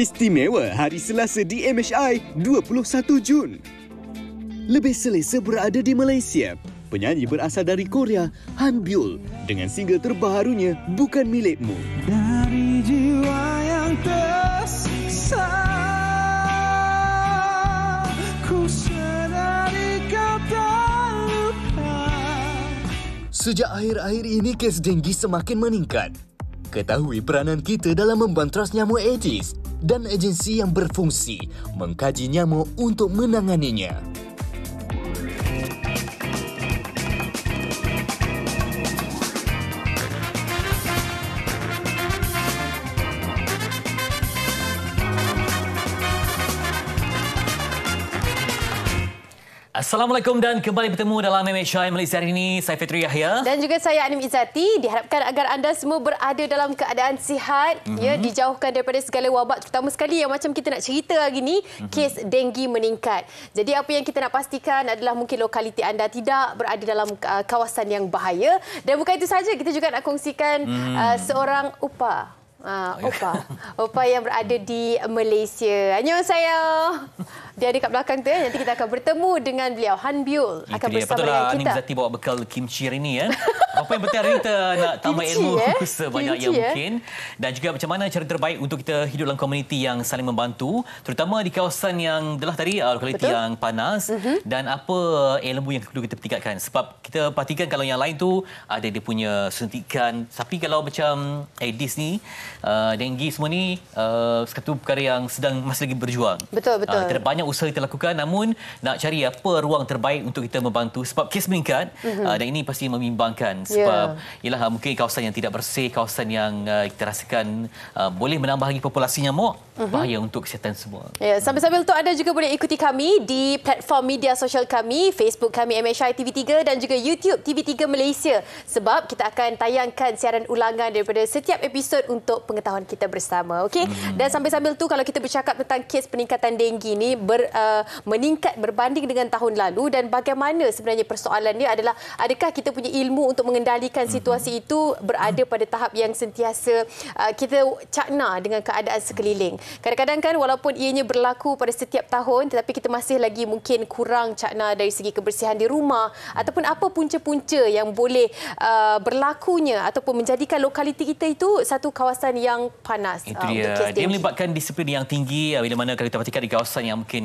Istimewa hari Selasa di MHI 21 Jun. Lebih selesa berada di Malaysia. Penyanyi berasal dari Korea, Han Byul, dengan single terbarunya Bukan Milikmu. Dari jiwa yang tersiksa, ku sadari kau tak lupa. Sejak akhir-akhir ini kes denggi semakin meningkat. Ketahui peranan kita dalam membantras nyamuk Aedes dan agensi yang berfungsi mengkaji nyamuk untuk menanganinya. Assalamualaikum dan kembali bertemu dalam MHI Malaysia hari ini. Saya Fitri Yahya. Dan juga saya Anim Izzati. Diharapkan agar anda semua berada dalam keadaan sihat, ya, dijauhkan daripada segala wabak, terutama sekali yang macam kita nak cerita hari ini, kes denggi meningkat. Jadi apa yang kita nak pastikan adalah mungkin lokaliti anda tidak berada dalam kawasan yang bahaya. Dan bukan itu saja, kita juga nak kongsikan seorang upa. Opa yang berada di Malaysia. Annyeonghaseyo. Dia ada kat belakang tu. Nanti kita akan bertemu dengan beliau. Han Byul akan bersama dengan kita. Patutlah Zati bawa bekal kimchi hari ini. Apa yang penting hari ini kita nak tambah ilmu sebanyak yang mungkin. Dan juga macam mana cara terbaik untuk kita hidup dalam komuniti yang saling membantu. Terutama di kawasan yang adalah tadi lokaliti yang panas. Dan apa ilmu yang perlu kita tingkatkan. Sebab kita perhatikan kalau yang lain tu ada dia punya suntikan. Tapi kalau macam Aedes ni, denggi semua ni satu perkara yang sedang masih lagi berjuang. Betul. Tidak banyak usaha kita lakukan, namun nak cari apa ruang terbaik untuk kita membantu sebab kes meningkat. Dan ini pasti membimbangkan sebab ialah mungkin kawasan yang tidak bersih, kawasan yang kita rasakan boleh menambah lagi populasi nyamuk, bahaya untuk kesihatan semua. Ya, sambil-sambil tu anda juga boleh ikuti kami di platform media sosial kami, Facebook kami MHI TV3 dan juga YouTube TV3 Malaysia, sebab kita akan tayangkan siaran ulangan daripada setiap episod untuk pengetahuan kita bersama. Okey. Dan sambil-sambil tu kalau kita bercakap tentang kes peningkatan denggi ni meningkat berbanding dengan tahun lalu, dan bagaimana sebenarnya persoalannya adalah adakah kita punya ilmu untuk mengendalikan situasi itu berada pada tahap yang sentiasa kita cakna dengan keadaan sekeliling. Kadang-kadang kan walaupun ianya berlaku pada setiap tahun, tetapi kita masih lagi mungkin kurang cakna dari segi kebersihan di rumah ataupun apa punca-punca yang boleh berlakunya ataupun menjadikan lokaliti kita itu satu kawasan yang panas. Itu dia. Dia melibatkan disiplin yang tinggi bila mana kalau kita perhatikan di kawasan yang mungkin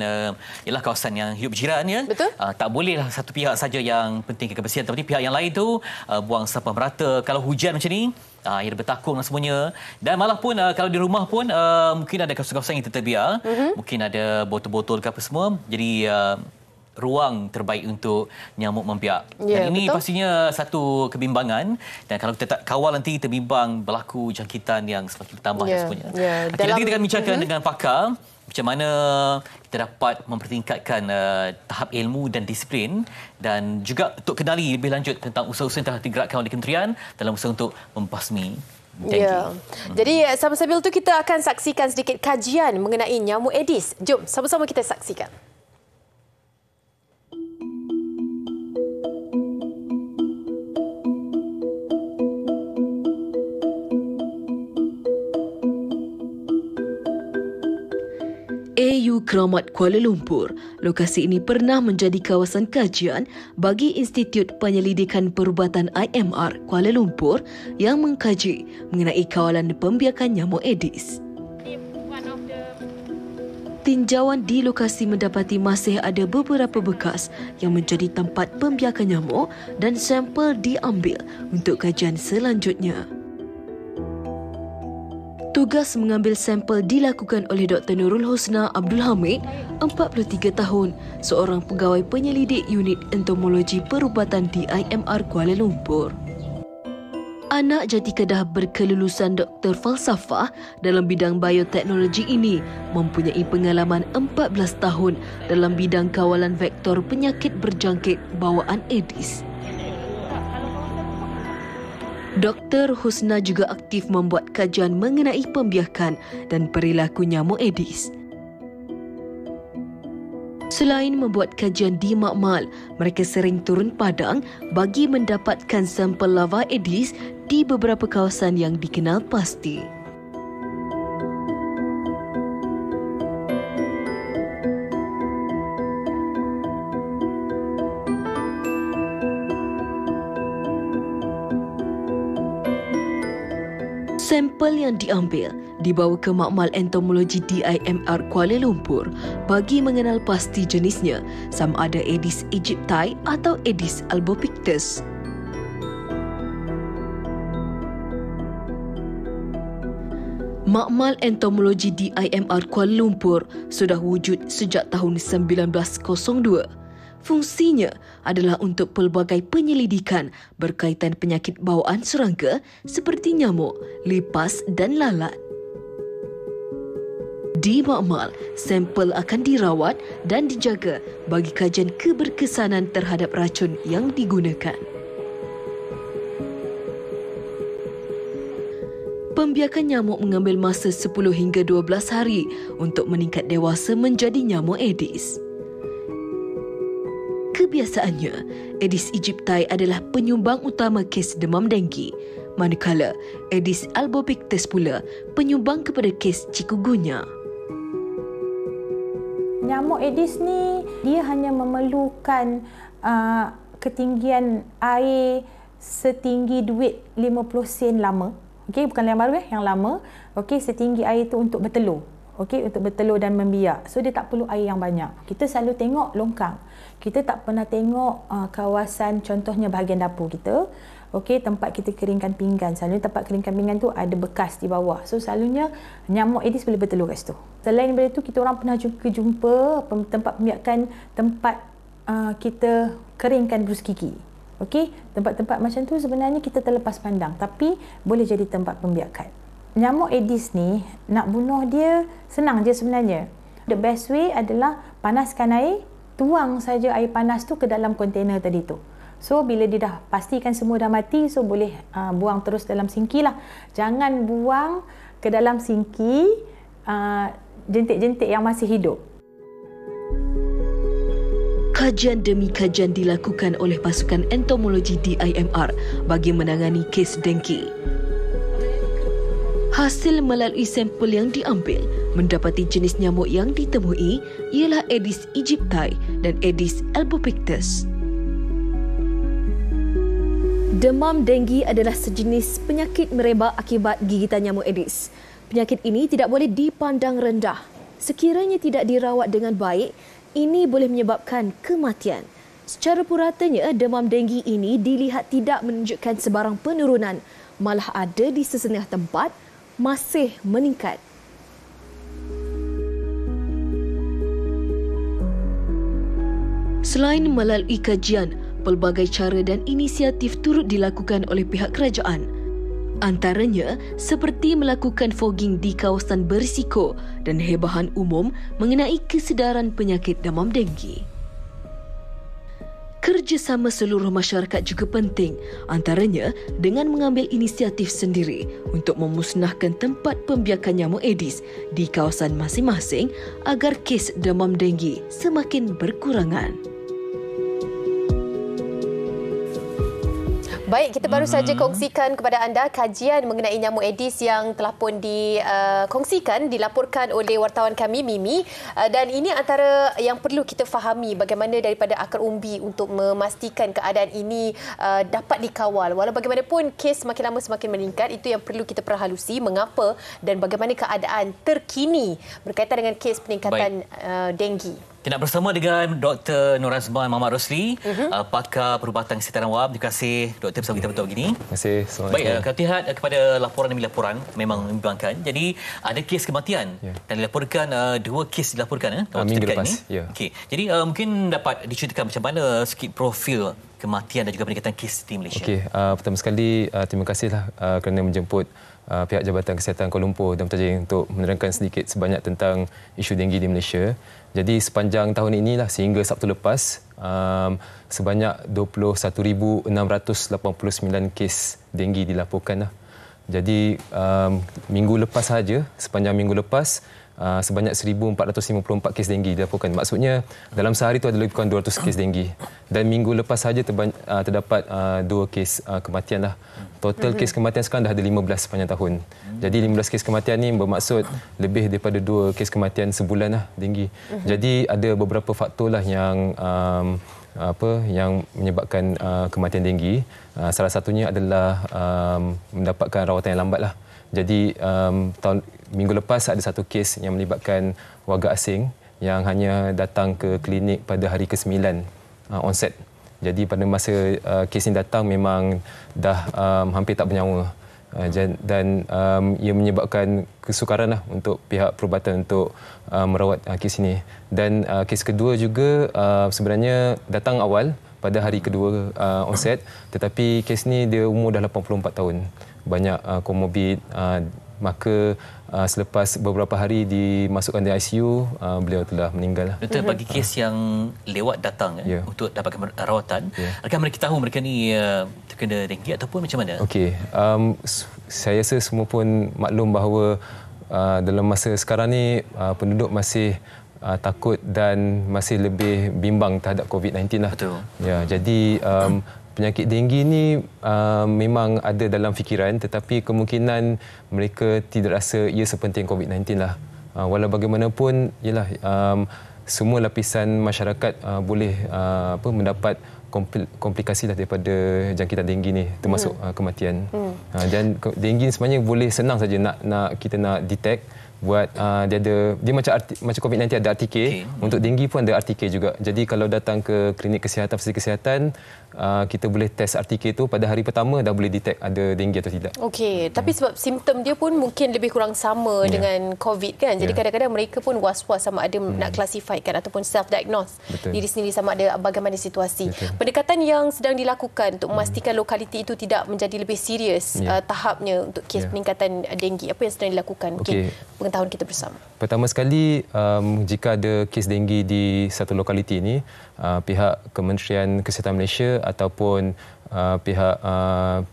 ialah kawasan yang hidup berjiran, ya. Betul. Tak bolehlah satu pihak saja yang penting kebersihan, tapi pihak yang lain tu buang sampah merata. Kalau hujan macam ni, ia bertakung dan semuanya. Dan malah pun kalau di rumah pun mungkin ada kawasan-kawasan yang terbiar, mungkin ada botol-botol ke apa semua. Jadi ruang terbaik untuk nyamuk membiak. Dan ini pastinya satu kebimbangan, dan kalau kita tak kawal nanti kita bimbang berlaku jangkitan yang semakin bertambah dan semuanya. Nanti kita akan bincangkan dengan pakar macam mana kita dapat mempertingkatkan tahap ilmu dan disiplin, dan juga untuk kenali lebih lanjut tentang usaha-usaha yang telah digerakkan oleh kementerian dalam usaha untuk membasmi denggi. Jadi sambil-sambil itu kita akan saksikan sedikit kajian mengenai nyamuk Aedes. Jom sama-sama kita saksikan. AU Keramat Kuala Lumpur. Lokasi ini pernah menjadi kawasan kajian bagi Institut Penyelidikan Perubatan IMR Kuala Lumpur yang mengkaji mengenai kawalan pembiakan nyamuk Aedes. Tinjauan di lokasi mendapati masih ada beberapa bekas yang menjadi tempat pembiakan nyamuk dan sampel diambil untuk kajian selanjutnya. Tugas mengambil sampel dilakukan oleh Dr. Nurul Husna Abdul Hamid, 43 tahun, seorang pegawai penyelidik unit entomologi perubatan di IMR Kuala Lumpur. Anak jati Kedah berkelulusan Dr. Falsafah dalam bidang bioteknologi ini mempunyai pengalaman 14 tahun dalam bidang kawalan vektor penyakit berjangkit bawaan Aedes. Dr. Husna juga aktif membuat kajian mengenai pembiakan dan perilaku nyamuk Aedes. Selain membuat kajian di makmal, mereka sering turun padang bagi mendapatkan sampel lava Aedes di beberapa kawasan yang dikenal pasti. Sampel yang diambil dibawa ke Makmal Entomologi DIMR Kuala Lumpur bagi mengenal pasti jenisnya sama ada Aedes aegypti atau Aedes albopictus. Makmal Entomologi DIMR Kuala Lumpur sudah wujud sejak tahun 1902. Fungsinya adalah untuk pelbagai penyelidikan berkaitan penyakit bawaan serangga seperti nyamuk, lipas dan lalat. Di Makmal, sampel akan dirawat dan dijaga bagi kajian keberkesanan terhadap racun yang digunakan. Pembiakan nyamuk mengambil masa 10 hingga 12 hari untuk meningkat dewasa menjadi nyamuk Aedes. Kebiasaannya, Aedes aegypti adalah penyumbang utama kes demam denggi, manakala Aedes albopictus pula penyumbang kepada kes chikungunya. Nyamuk Aedes ni dia hanya memerlukan ketinggian air setinggi duit 50 sen lama. Okey, bukan yang baru yang lama. Okey, setinggi air tu untuk bertelur. Okey, untuk bertelur dan membiak. So dia tak perlu air yang banyak. Kita selalu tengok longkang. Kita tak pernah tengok kawasan contohnya bahagian dapur kita. Okey, tempat kita keringkan pinggan. Selalunya tempat keringkan pinggan tu ada bekas di bawah. So selalunya nyamuk Aedes boleh bertelur kat situ. Selain daripada tu, kita orang pernah jumpa tempat pembiakan tempat kita keringkan brus gigi. Okey, tempat-tempat macam tu sebenarnya kita terlepas pandang, tapi boleh jadi tempat pembiakan. Nyamuk Aedes ni, nak bunuh dia senang je sebenarnya. The best way adalah panaskan air, tuang saja air panas tu ke dalam kontainer tadi tu. So bila dia dah pastikan semua dah mati, so boleh buang terus dalam sinki lah. Jangan buang ke dalam sinki jentik-jentik yang masih hidup. Kajian demi kajian dilakukan oleh pasukan entomologi DIMR bagi menangani kes dengki. Hasil melalui sampel yang diambil mendapati jenis nyamuk yang ditemui ialah Aedes aegypti dan Aedes albopictus. Demam denggi adalah sejenis penyakit merebak akibat gigitan nyamuk Aedes. Penyakit ini tidak boleh dipandang rendah. Sekiranya tidak dirawat dengan baik, ini boleh menyebabkan kematian. Secara puratanya, demam denggi ini dilihat tidak menunjukkan sebarang penurunan, malah ada di sesetengah tempat masih meningkat. Selain melalui kajian, pelbagai cara dan inisiatif turut dilakukan oleh pihak kerajaan. Antaranya seperti melakukan fogging di kawasan berisiko dan hebahan umum mengenai kesedaran penyakit demam denggi. Kerjasama seluruh masyarakat juga penting, antaranya dengan mengambil inisiatif sendiri untuk memusnahkan tempat pembiakan nyamuk Aedes di kawasan masing-masing agar kes demam denggi semakin berkurangan. Baik, kita baru saja kongsikan kepada anda kajian mengenai nyamuk Aedes yang telah pun dikongsikan, dilaporkan oleh wartawan kami, Mimi. Dan ini antara yang perlu kita fahami bagaimana daripada akar umbi untuk memastikan keadaan ini dapat dikawal. Walau bagaimanapun kes semakin lama semakin meningkat, itu yang perlu kita perhalusi mengapa dan bagaimana keadaan terkini berkaitan dengan kes peningkatan denggi. Kita nak bersama dengan Dr. Nur Azman Muhammad Rosli, pakar perubatan kesihatan awam. Terima kasih Doktor bersama kita betul begini. Terima kasih. Baik, kalau lihat kepada laporan demi laporan memang membimbangkan. Jadi ada kes kematian dan dilaporkan 2 kes dilaporkan minggu lepas. Okey. Jadi mungkin dapat diceritakan macam mana sikit profil kematian dan juga peningkatan kes di Malaysia. Okey, pertama sekali terima kasihlah kerana menjemput pihak Jabatan Kesihatan Kuala Lumpur dan Tajik untuk menerangkan sedikit sebanyak tentang isu denggi di Malaysia. Jadi sepanjang tahun inilah sehingga Sabtu lepas sebanyak 21,689 kes denggi dilaporkan. Jadi minggu lepas sahaja, sepanjang minggu lepas sebanyak 1,454 kes denggi dilaporkan. Maksudnya dalam sehari itu ada lebih kurang 200 kes denggi. Dan minggu lepas sahaja terdapat 2 kes kematian lah. Total kes kematian sekarang dah ada 15 sepanjang tahun. Jadi 15 kes kematian ni bermaksud lebih daripada 2 kes kematian sebulan lah denggi. Jadi ada beberapa faktor lah yang yang menyebabkan kematian denggi. Salah satunya adalah mendapatkan rawatan yang lambat lah. Jadi minggu lepas ada satu kes yang melibatkan warga asing yang hanya datang ke klinik pada hari ke-9 onset. Jadi pada masa kes ini datang memang dah hampir tak bernyawa. Dan ia menyebabkan kesukaran lah untuk pihak perubatan untuk merawat kes ini. Dan kes kedua juga sebenarnya datang awal pada hari kedua onset, tetapi kes ni dia umur dah 84 tahun. Banyak komorbid, maka selepas beberapa hari dimasukkan di ICU, beliau telah meninggal. Doktor, bagi kes yang lewat datang untuk dapatkan rawatan, adakah mereka tahu mereka ni terkena denggi ataupun macam mana? Okey, saya rasa semua pun maklum bahawa dalam masa sekarang ni penduduk masih takut dan masih lebih bimbang terhadap COVID-19 lah. Betul. Ya, jadi penyakit denggi ni memang ada dalam fikiran, tetapi kemungkinan mereka tidak rasa ia sepenting COVID-19 lah. Walau bagaimanapun, ialah semua lapisan masyarakat boleh mendapat komplikasi lah daripada jangkitan denggi ni, termasuk kematian. Dan denggi sebenarnya boleh senang saja nak kita nak detect. Buat dia macam COVID-19 ada RTK, untuk denggi pun ada RTK juga. Jadi kalau datang ke klinik kesihatan, fasiliti kesihatan, kita boleh test RTK tu pada hari pertama dah boleh detect ada denggi atau tidak. Okey, tapi sebab simptom dia pun mungkin lebih kurang sama dengan COVID kan. Jadi kadang-kadang mereka pun was-was sama ada nak classifykan ataupun self-diagnose diri sendiri sama ada bagaimana situasi. Pendekatan yang sedang dilakukan untuk memastikan lokaliti itu tidak menjadi lebih serius tahapnya untuk kes peningkatan denggi, apa yang sedang dilakukan? Mungkin pengetahuan kita bersama. Pertama sekali, jika ada kes denggi di satu lokaliti ini, pihak Kementerian Kesihatan Malaysia ataupun pihak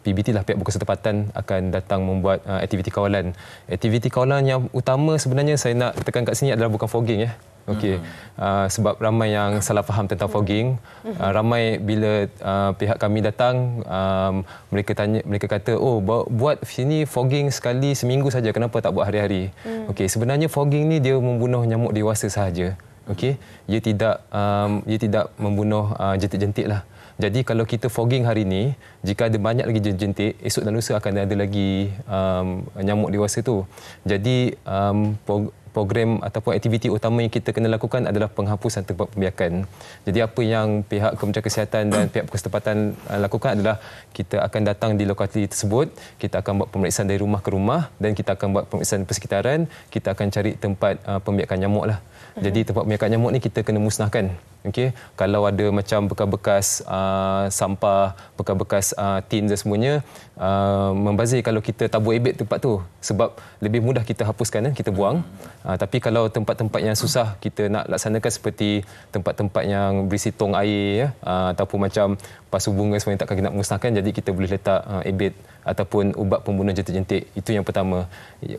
PBT lah, pihak berkuasa tempatan akan datang membuat aktiviti kawalan. Aktiviti kawalan yang utama sebenarnya saya nak tekan kat sini adalah bukan fogging ya. Okey, sebab ramai yang salah faham tentang fogging. Ramai bila pihak kami datang, mereka kata, oh buat sini fogging sekali seminggu saja, kenapa tak buat hari-hari? Okey, sebenarnya fogging ni dia membunuh nyamuk dewasa sahaja. Okey, ia tidak membunuh jentik-jentik lah. Jadi kalau kita fogging hari ini, jika ada banyak lagi jentik, esok dan lusa akan ada lagi nyamuk dewasa tu. Jadi program ataupun aktiviti utama yang kita kena lakukan adalah penghapusan tempat pembiakan. Jadi apa yang pihak Kementerian Kesihatan dan pihak berkuasa tempatan lakukan adalah kita akan datang di lokasi tersebut, kita akan buat pemeriksaan dari rumah ke rumah dan kita akan buat pemeriksaan persekitaran, kita akan cari tempat pembiakan nyamuk lah. Jadi tempat pembiakan nyamuk ni kita kena musnahkan. Okey, kalau ada macam bekas-bekas sampah, bekas-bekas tin dan semuanya, membazir kalau kita tabur ebit tempat tu, sebab lebih mudah kita hapuskan, kita buang. Tapi kalau tempat-tempat yang susah kita nak laksanakan seperti tempat-tempat yang berisi tong air ataupun macam pasu bunga semuanya takkan nak musnahkan, jadi kita boleh letak ebit ataupun ubat pembunuh jentik-jentik. Itu yang pertama.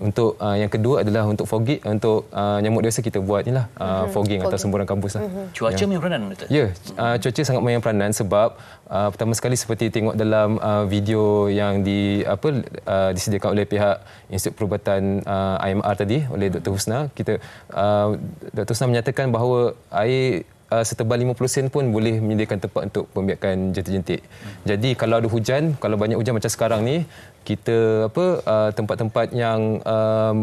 Untuk yang kedua adalah untuk fogging, untuk nyamuk dewasa kita buat inilah fogging atau semburan kampus lah. Cuaca main peranan, betul? Ya, cuaca sangat main peranan sebab pertama sekali seperti tengok dalam video yang disediakan oleh pihak Institut Perubatan IMR tadi oleh Dr. Husna, Dr. Husna menyatakan bahawa air setebal 50 sen pun boleh menyediakan tempat untuk pembiakan jentik-jentik. Jadi kalau ada hujan, kalau banyak hujan macam sekarang ni, kita tempat-tempat yang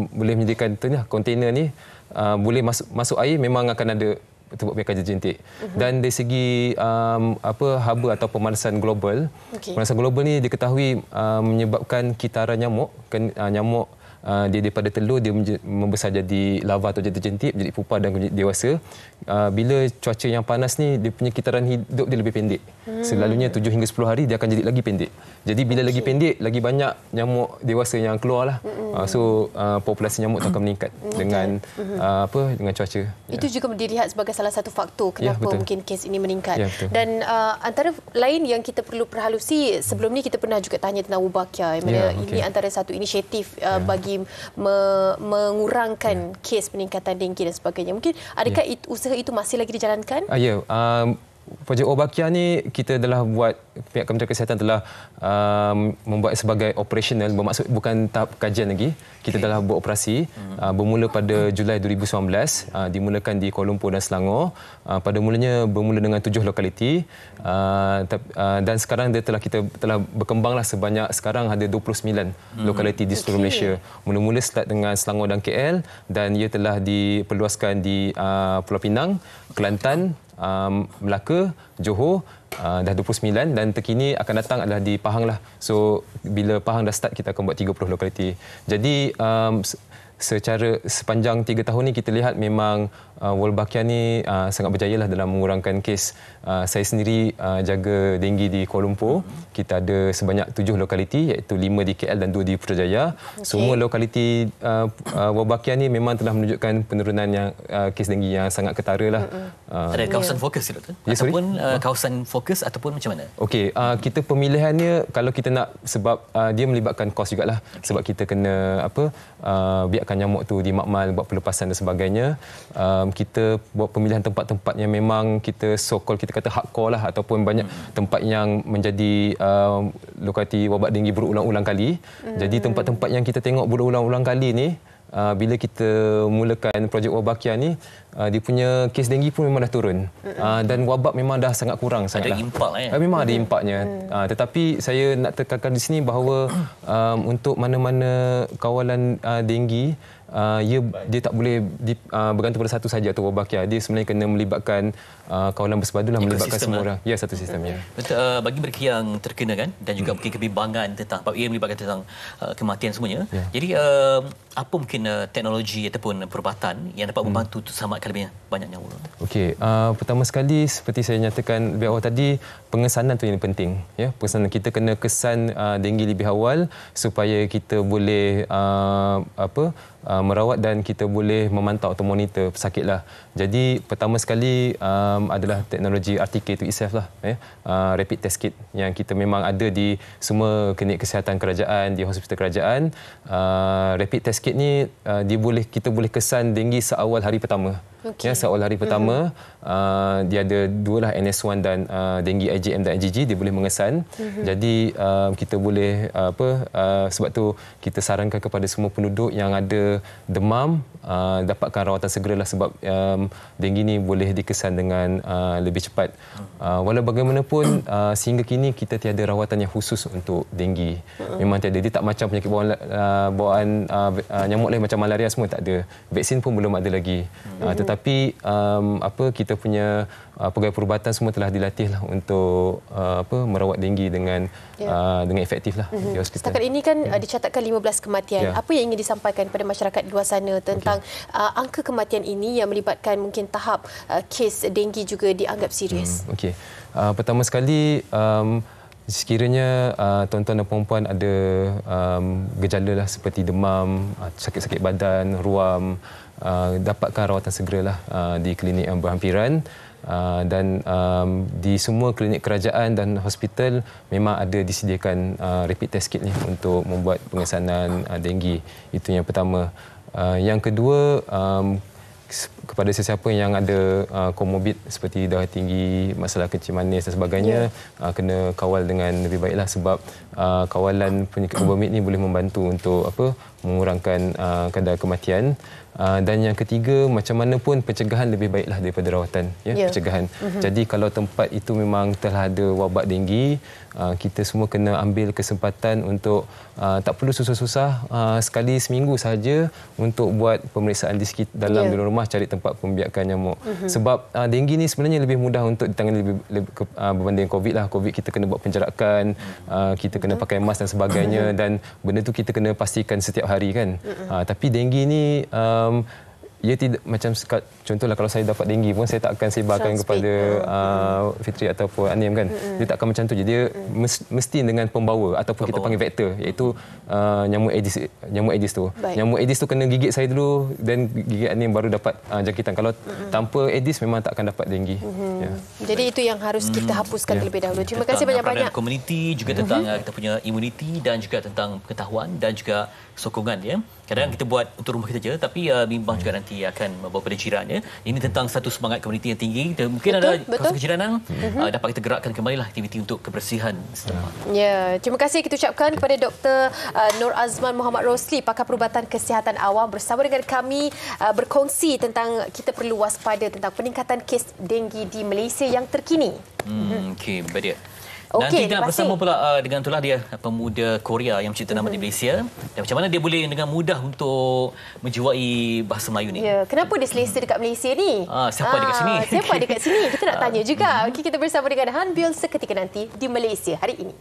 boleh menyediakan kontainer ni boleh masuk air, memang akan ada tempat pembiakan jentik. Dan dari segi haba atau pemanasan global, pemanasan global ni diketahui menyebabkan kitaran nyamuk. Nyamuk dia daripada telur dia membesar jadi larva atau jentik-jentik, jadi pupa dan dewasa. Bila cuaca yang panas ni, dia punya kitaran hidup dia lebih pendek. Selalunya 7 hingga 10 hari dia akan jadi lagi pendek. Jadi bila lagi pendek, lagi banyak nyamuk dewasa yang keluar lah. So populasi nyamuk tu akan meningkat dengan dengan cuaca. Itu juga dilihat sebagai salah satu faktor kenapa mungkin kes ini meningkat. Dan antara lain yang kita perlu perhalusi, sebelum ni kita pernah juga tanya tentang Wubakia. Ini antara satu inisiatif bagi mengurangkan kes peningkatan denggi dan sebagainya. Mungkin adakah usaha itu masih lagi dijalankan? projek Wabakya ni kita telah buat, pihak Kementerian Kesihatan telah membuat sebagai operasional, bermaksud bukan tahap kajian lagi. Kita telah buat operasi bermula pada Julai 2019, dimulakan di Kuala Lumpur dan Selangor. Pada mulanya bermula dengan 7 lokaliti, dan sekarang kita telah berkembanglah sebanyak sekarang ada 29 lokaliti di seluruh Malaysia. Mula-mula start dengan Selangor dan KL, dan ia telah diperluaskan di Pulau Pinang, Kelantan, Melaka, Johor, dah 29, dan terkini akan datang adalah di Pahang lah. So bila Pahang dah start, kita akan buat 30 lokaliti. Jadi secara sepanjang 3 tahun ni kita lihat memang Wolbachia ni sangat berjaya lah dalam mengurangkan kes. Saya sendiri jaga denggi di Kuala Lumpur. Kita ada sebanyak 7 lokaliti, iaitu 5 di KL dan 2 di Putrajaya. Semua lokaliti Wolbachia ni memang telah menunjukkan penurunan yang kes denggi yang sangat ketara lah. Ada kawasan fokus, Doktor? Ataupun kawasan fokus ataupun macam mana? Okey, kita pemilihannya kalau kita nak, sebab dia melibatkan kos jugalah. Sebab kita kena biarkan nyamuk tu dimakmal, buat pelepasan dan sebagainya. Kita buat pemilihan tempat-tempat yang memang kita so-called, kita kata hardcore lah, ataupun banyak tempat yang menjadi lokaliti wabak denggi berulang-ulang kali. Jadi tempat-tempat yang kita tengok berulang-ulang kali ni, bila kita mulakan projek Wabakya ni, dia punya kes denggi pun memang dah turun. Dan wabak memang dah sangat kurang. Ada impak memang ada impaknya. Tetapi saya nak tekankan di sini bahawa untuk mana-mana kawalan denggi, dia tak boleh bergantung pada satu saja atau Wabakya. Dia sebenarnya kena melibatkan kawalan bersepadu lah, melibatkan semua orang. Ya, satu sistemnya. Betul. Bagi mereka yang terkena kan, dan juga mungkin kebimbangan tentang, ia melibatkan tentang kematian semuanya. Jadi apa mungkin teknologi ataupun perubatan yang dapat membantu untuk selamatkan lebih banyak nyawa? Okey, pertama sekali seperti saya nyatakan lebih awal tadi, pengesanan tu yang penting. Ya, pengesanan, kita kena kesan denggi lebih awal supaya kita boleh merawat dan kita boleh memantau atau monitor pesakit lah. Jadi pertama sekali adalah teknologi RTK itu itself lah, rapid test kit yang kita memang ada di semua klinik kesihatan kerajaan, di hospital kerajaan. Rapid test kit ni kita boleh kesan denggi seawal hari pertama. Ya, seawal hari pertama dia ada dua lah, NS1 dan denggi IgM dan IgG, dia boleh mengesan. Jadi kita boleh sebab tu kita sarankan kepada semua penduduk yang ada demam dapatkan rawatan segeralah, sebab denggi ni boleh dikesan dengan lebih cepat. Walau bagaimanapun sehingga kini kita tiada rawatan yang khusus untuk denggi. Memang tiada. Dia tak macam penyakit bawaan nyamuk lain macam malaria, semua tak ada. Vaksin pun belum ada lagi. Tetapi kita punya pegawai perubatan semua telah dilatih lah untuk merawat denggi dengan efektif lah di hospital. Setakat ini kan dicatatkan 15 kematian. Apa yang ingin disampaikan kepada masyarakat di luar sana tentang angka kematian ini yang melibatkan mungkin tahap kes denggi juga dianggap serius? Pertama sekali, sekiranya tuan-tuan dan puan-puan ada gejala lah seperti demam, sakit-sakit badan, ruam, dapatkan rawatan segeralah di klinik yang berhampiran. Dan di semua klinik kerajaan dan hospital memang ada disediakan rapid test kit ni untuk membuat pengesanan denggi. Itu yang pertama. Yang kedua, kepada sesiapa yang ada komorbid seperti darah tinggi, masalah kencing manis dan sebagainya, kena kawal dengan lebih baiklah, sebab kawalan penyakit komorbid ni boleh membantu untuk mengurangkan kadar kematian. Dan yang ketiga, macam mana pun pencegahan lebih baiklah daripada rawatan, pencegahan. Jadi kalau tempat itu memang telah ada wabak denggi, kita semua kena ambil kesempatan untuk tak perlu susah-susah, sekali seminggu saja untuk buat pemeriksaan di dalam rumah, cari tempat pembiakan nyamuk. Sebab denggi ni sebenarnya lebih mudah untuk ditangani berbanding COVID lah. COVID kita kena buat penjarakan, kita kena pakai mask dan sebagainya, dan benda tu kita kena pastikan setiap hari kan. Tapi denggi ni ia tidak macam, contohlah kalau saya dapat denggi pun saya tak akan sebarkan kepada Fitri ataupun Anim kan. Dia tak akan macam tu je. Dia mesti dengan pembawa ataupun kita panggil vektor, iaitu nyamuk Aedes tu. Nyamuk Aedes tu kena gigit saya dulu, dan gigit Anim baru dapat jangkitan. Kalau tanpa Aedes memang tak akan dapat denggi. Jadi itu yang harus kita hapuskan terlebih dahulu. Terima kasih banyak-banyak. Komuniti juga tentang kita punya imuniti, dan juga tentang pengetahuan dan juga sokongan Kadang-kadang kita buat untuk rumah kita je, tapi bimbang juga nanti akan membawa pada jiran. Ini tentang satu semangat komuniti yang tinggi. Mungkin ada kawasan kejiranan dapat kita gerakkan kembali lah aktiviti untuk kebersihan setempat. Ya, terima kasih kita ucapkan kepada Dr. Nur Azman Muhammad Rosli, pakar perubatan kesihatan awam bersama dengan kami berkongsi tentang kita perlu waspada tentang peningkatan kes denggi di Malaysia yang terkini. Okey, baik dia. Okey, Nanti kita nak bersama pula dengan itulah dia pemuda Korea yang mencipta nama di Malaysia dan macam mana dia boleh dengan mudah untuk menjiwai bahasa Melayu ni. Ya, kenapa dia selesa dekat Malaysia ni? Siapa dekat sini? Siapa dekat sini? Kita nak tanya juga. Okey, kita bersama dengan Han Biol seketika nanti di Malaysia hari ini.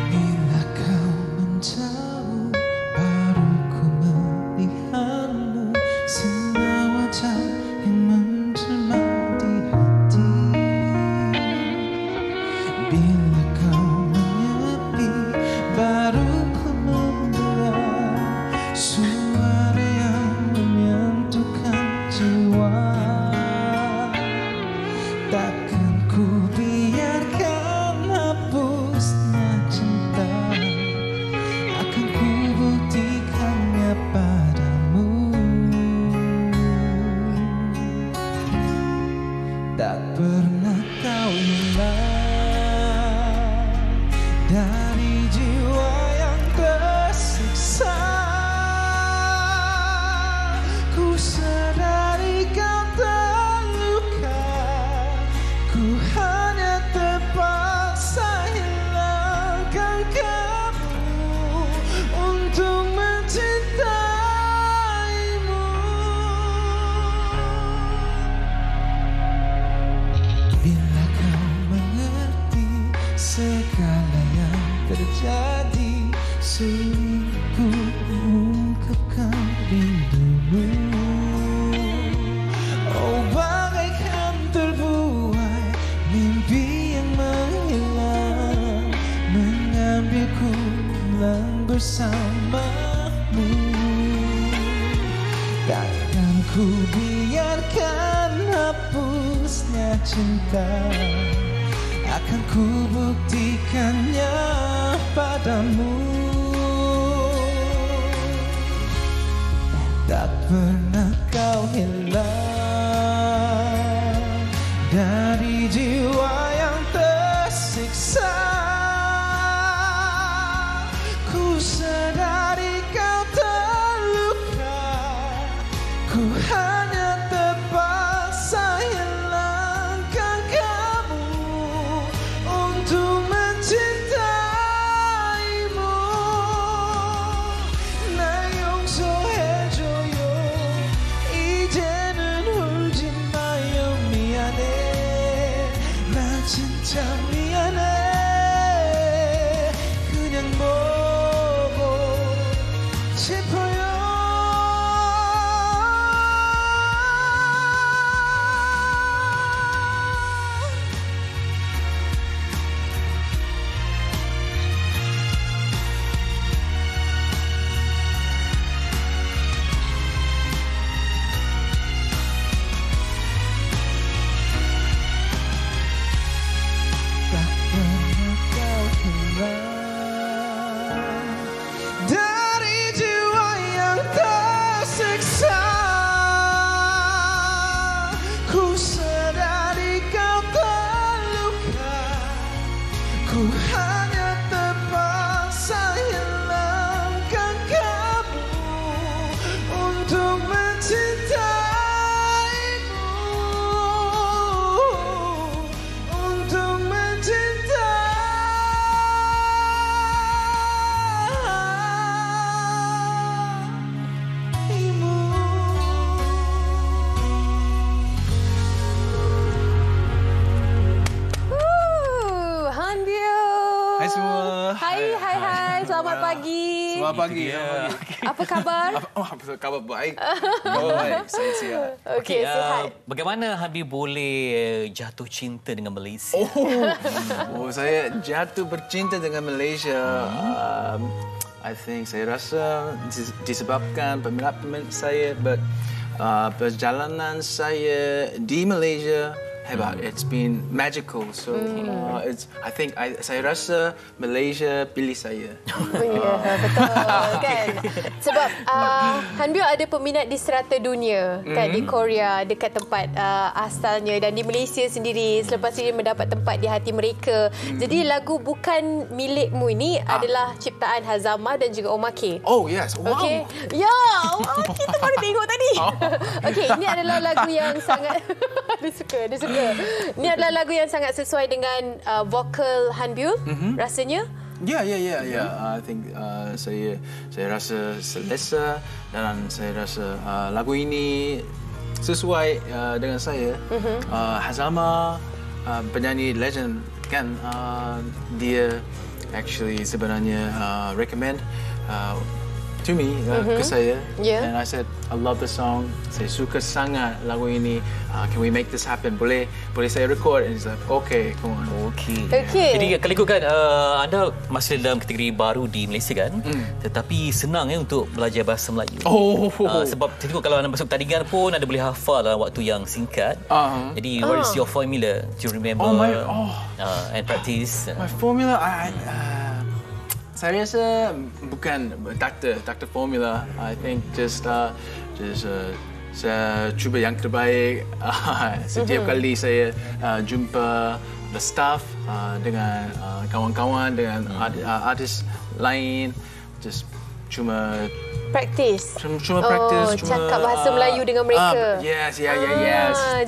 Bila kau menjauh, baru ku melihatmu, semua wajah yang menjelma di hati. Bila kau menyepi, baru ku mendengar suara yang menyentuhkan jiwa. Takkan ku biarkan hapusnya cinta, akan ku buktikannya padamu. Tak pernah kau hilang dari jiwa yang tersiksa. Ku sadari kau terluka, ku hanya terpaksa hilangkan kamu untuk mencintaimu. Bila kau mengerti segala yang terjadi, sulit ku mengungkapkan rindumu. Oh, bagaikan terbuai mimpi yang menghilang, mengambilku pulang bersamamu. Takkan ku biarkan hapusnya cinta, akan ku buktikannya padamu. Tak pernah kau hilang dari jiwa yang tersiksa. Ku sadari kau terluka, ku hanya terpaksa hilangkan kamu untuk mencintaimu. 날 용서해줘요. 이제는 울지 마요. 미안해. 나 진짜 미안해. 그냥 보고 싶어요. Tak pernah kau hilang dari jiwa yang tersiksa. Ku sadari kau terluka, ku hanya terpaksa hilangkan kamu untuk mencintaimu, untuk Han Biol. Hai semua. Hai. Selamat pagi. Selamat pagi. Apa khabar? Khabar baik. Khabar baik. Saya sihat. Okey, sihat. Bagaimana Habib boleh jatuh cinta dengan Malaysia? Oh, saya jatuh bercinta dengan Malaysia. I think saya rasa disebabkan peminat-peminat saya, perjalanan saya di Malaysia hebat. It's been magical. So saya rasa Malaysia pilih saya. Betul kan. Sebab Hanbiu ada peminat di serata dunia kan, di Korea dekat tempat asalnya, dan di Malaysia sendiri selepas ini mendapat tempat di hati mereka. Jadi lagu Bukan Milikmu ini adalah ciptaan Hazama dan juga Omar K. Oh yes. Wow. Okey. Ya, kita baru tengok tadi. Okey, ini adalah lagu yang sangat dia suka. Ini adalah lagu yang sangat sesuai dengan vokal Hanbiu rasanya. Yeah. I think saya rasa selesa dan saya rasa lagu ini sesuai dengan saya. Hazama penyanyi legend kan, dia actually sebenarnya recommend to me ke saya, and I said I love the song. Saya suka sangat lagu ini. Can we make this happen? Boleh saya record? And he's like, okay, come on. Okay. Jadi kalau ikutkan anda masih dalam kategori baru di Malaysia kan, tetapi senang untuk belajar bahasa Melayu. Sebab tengok kalau anda masuk pertandingan pun anda boleh hafal dalam waktu yang singkat. Jadi what is your formula to remember and practice? My formula, saya rasa bukan tak ada formula. I think just saya cuba yang terbaik. Setiap kali saya jumpa the staff dengan kawan-kawan, dengan artis lain, just cuma practice. Cakap bahasa Melayu dengan mereka. Yes.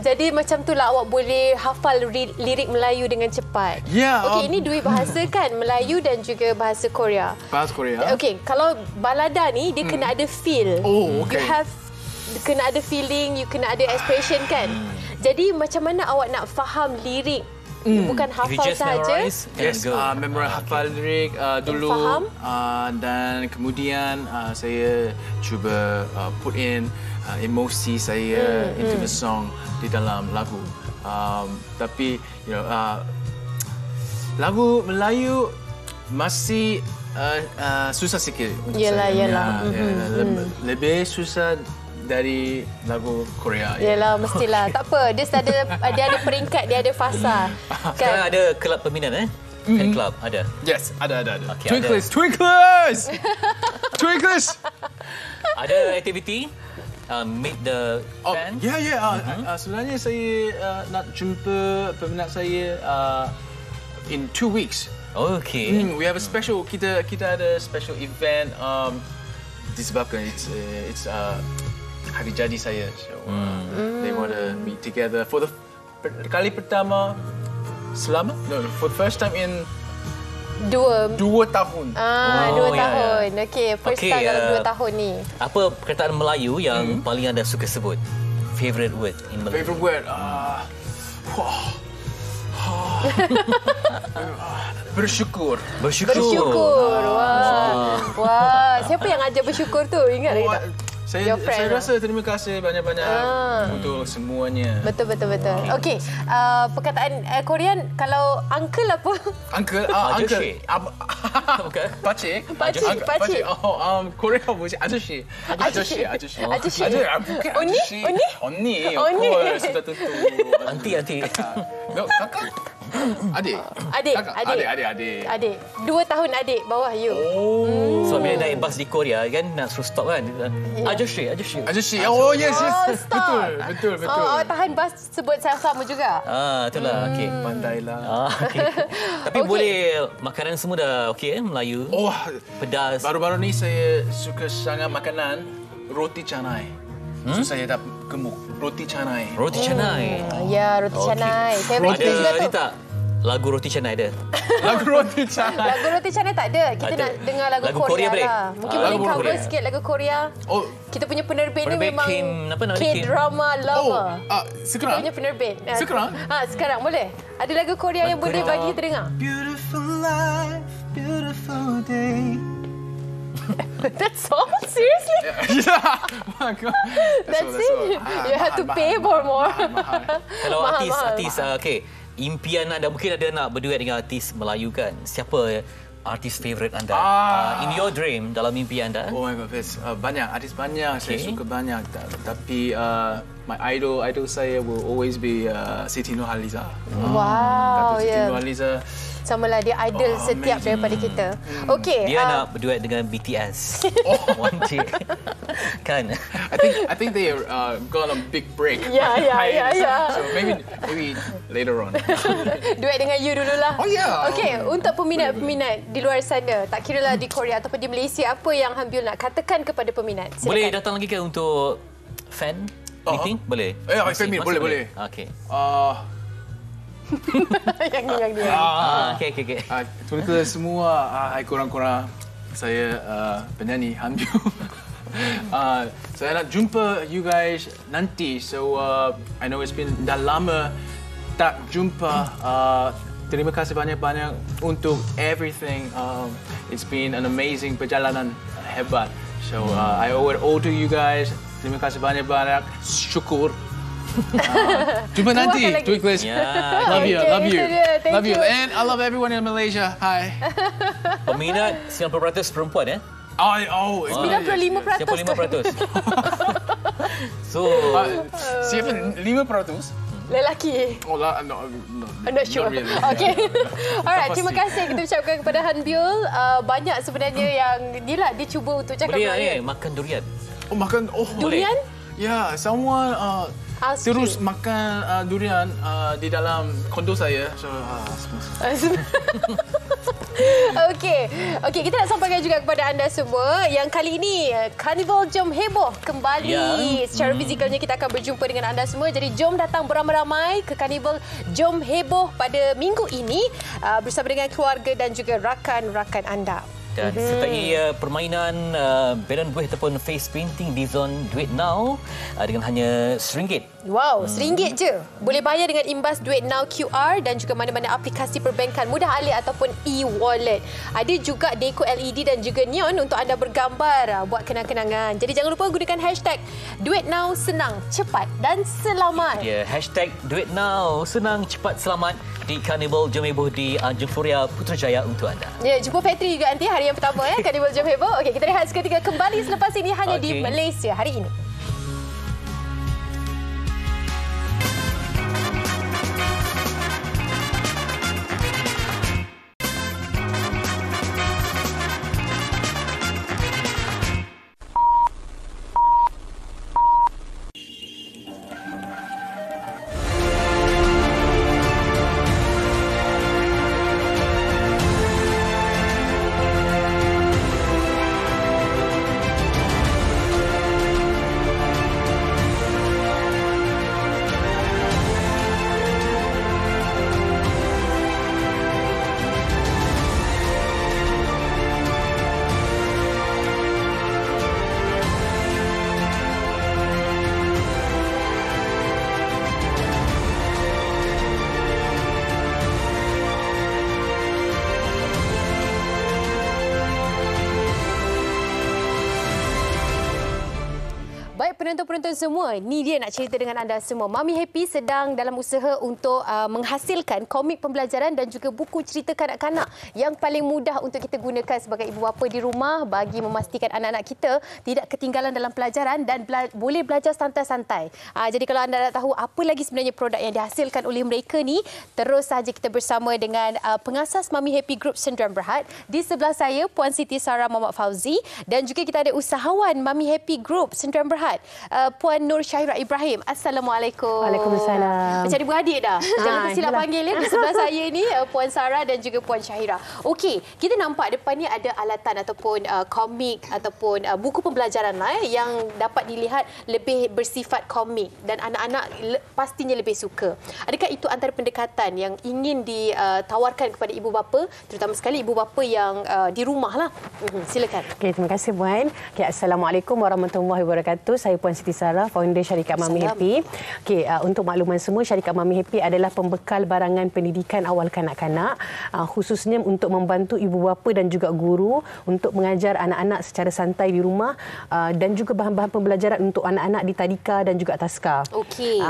Jadi macam itulah awak boleh hafal lirik Melayu dengan cepat. Okey, ini dua bahasa kan, Melayu dan juga bahasa Korea. Bahasa Korea. Okey, kalau balada ni dia kena ada feel. You have kena ada feeling, you kena ada expression kan. Jadi macam mana awak nak faham lirik? Bukan hafal saja. Yes, hafal lirik dulu, dan kemudian saya cuba put in emosi saya into the song di dalam lagu. Tapi lagu Melayu masih susah sikit untuk saya. Lebih susah dari lagu Korea. Yalah, mestilah. Tak apa, dia ada peringkat, dia ada fasa. Sekarang ada kelab peminat Fan club ada. Yes, ada. Okay, Twinklers. Ada aktiviti meet the fans. Sebenarnya saya nak jumpa peminat saya in 2 weeks. Okay. We have a special, kita ada special event disebabkan it's hari jadi saya. So they want to meet together for the kali pertama for the first time in 2 tahun. 2 tahun. Okey, first time dalam 2 tahun ni. Apa perkataan Melayu yang paling anda suka sebut? Favorite word in Melayu. Favorite word. Bersyukur. Wah. Siapa yang ajar bersyukur tu? Ingat lagi tak? Saya rasa terima kasih banyak-banyak untuk semuanya. Betul. Okey, perkataan Korean kalau uncle apa? Uncle. Bukan. Pakcik. Korea boleh ajushi. Bukan ajushi. Oni. Of course, sudah tentu. Aunty. No, kakak. Adik. 2 tahun adik bawah you. Sebab bila naik bas di Korea kan nak suruh stop kan. Ajushi. Oh yes. Betul. Tahan bas sebut sama juga. Itulah. Okey. Pandailah. Okay. Tapi boleh makanan semua dah okey Melayu. Pedas. Baru-baru ni saya suka sangat makanan roti canai. So saya dah gemuk. Roti canai. Ya, roti canai. Favorite Ada juga tu. tak? Lagu roti canai ada? Lagu roti canai tak ada. Kita nak dengar lagu Korea boleh? lah. Mungkin boleh cover sikit lagu Korea. Kita punya penerbit ni memang K-drama lover. Sekarang? Kita punya penerbit. Sekarang? Sekarang boleh. Ada lagu Korea yang boleh bagi kita dengar. Beautiful life, beautiful day. That's all? Seriously? My God. That's it? You have to pay for more. Kalau artis, okey. Impian anda mungkin ada nak berduet dengan artis Melayu kan? Siapa artis favourite anda? In your dream, dalam mimpi anda? Oh my God, banyak artis banyak. Saya suka banyak. Tapi my idol saya will always be Siti Nurhaliza. Wow, Siti Nurhaliza. Samalah dia idol setiap daripada kita. Okey. Dia nak berduet dengan BTS. One day. Kan? I think they got a big break. Ya. So maybe later on. Duet dengan you dululah. Oh ya. Okey, untuk peminat-peminat di luar sana, tak kiralah di Korea ataupun di Malaysia, apa yang Hambil nak katakan kepada peminat? Silakan. Boleh datang lagi ke untuk fan meeting? Boleh? Fan meet, boleh. Okey. yang ni. Okey. Tuan-tuan semua, hai korang-korang. Saya penyanyi Hambil. Saya nak jumpa you guys nanti. So I know it's been dah lama tak jumpa. Terima kasih banyak-banyak untuk everything. It's been an amazing perjalanan hebat. So I owe it all to you guys. Terima kasih banyak-banyak. Syukur. Jumpa nanti, Twickless. Love you. Love you. And I love everyone in Malaysia. Hi. Peminat 90% perempuan, 95%. 95%. So, siapa 5%? Lelaki. Oh, no. I'm not sure. Not really. Okay. Alright, terima kasih kita ucapkan kepada Hanbiul. Banyak sebenarnya yang dia cuba untuk cakap boleh makan durian. Durian? Ya, someone terus makan durian di dalam kondo saya. So, Okey, kita nak sampaikan juga kepada anda semua yang kali ini Carnival Jom Heboh kembali. Secara fizikalnya kita akan berjumpa dengan anda semua. Jadi jom datang beramai-ramai ke Carnival Jom Heboh pada minggu ini bersama dengan keluarga dan juga rakan-rakan anda. Dan sertai permainan balon buih ataupun face painting di zon Duit Now dengan hanya RM1. Wow, RM1 je. Boleh bayar dengan imbas Duit Now QR dan juga mana-mana aplikasi perbankan mudah alih ataupun e-wallet. Ada juga deko LED dan juga neon untuk anda bergambar buat kenang-kenangan. Jadi jangan lupa gunakan hashtag Duit Now senang, cepat dan selamat. Ya, hashtag Duit Now senang, cepat, selamat di Carnival Jom Heboh di Jom Suria Putrajaya untuk anda. Ya, jumpa Petri juga nanti hari yang pertama Carnival Jom Heboh. Okey, kita rehat seketika, kembali selepas ini hanya di Malaysia hari ini. Penonton-penonton semua, ni dia nak cerita dengan anda semua. Mami Happy sedang dalam usaha untuk menghasilkan komik pembelajaran dan juga buku cerita kanak-kanak yang paling mudah untuk kita gunakan sebagai ibu bapa di rumah bagi memastikan anak-anak kita tidak ketinggalan dalam pelajaran dan boleh belajar santai-santai. Jadi kalau anda nak tahu apa lagi sebenarnya produk yang dihasilkan oleh mereka ni, terus saja kita bersama dengan pengasas Mami Happy Group Sdn Bhd. Di sebelah saya Puan Siti Sarah Muhammad Fauzi dan juga kita ada usahawan Mami Happy Group Sdn Bhd. Puan Nur Syahira Ibrahim. Assalamualaikum. Waalaikumsalam. Macam adik-beradik dah. Jangan tersilap panggil ya. Di sebelah saya ni Puan Sarah dan juga Puan Syahira. Okey, kita nampak depan ni ada alatan ataupun komik ataupun buku pembelajaran lah yang dapat dilihat lebih bersifat komik dan anak-anak pastinya lebih suka. Adakah itu antara pendekatan yang ingin ditawarkan kepada ibu bapa, terutama sekali ibu bapa yang di rumah lah? Silakan. Okey, terima kasih Puan. Okay, Assalamualaikum warahmatullahi wabarakatuh. saya Puan Siti Sarah, founder syarikat Mami Happy. Okey, untuk makluman semua, syarikat Mami Happy adalah pembekal barangan pendidikan awal kanak-kanak, khususnya untuk membantu ibu bapa dan juga guru untuk mengajar anak-anak secara santai di rumah, dan juga bahan-bahan pembelajaran untuk anak-anak di tadika dan juga taska. Okey.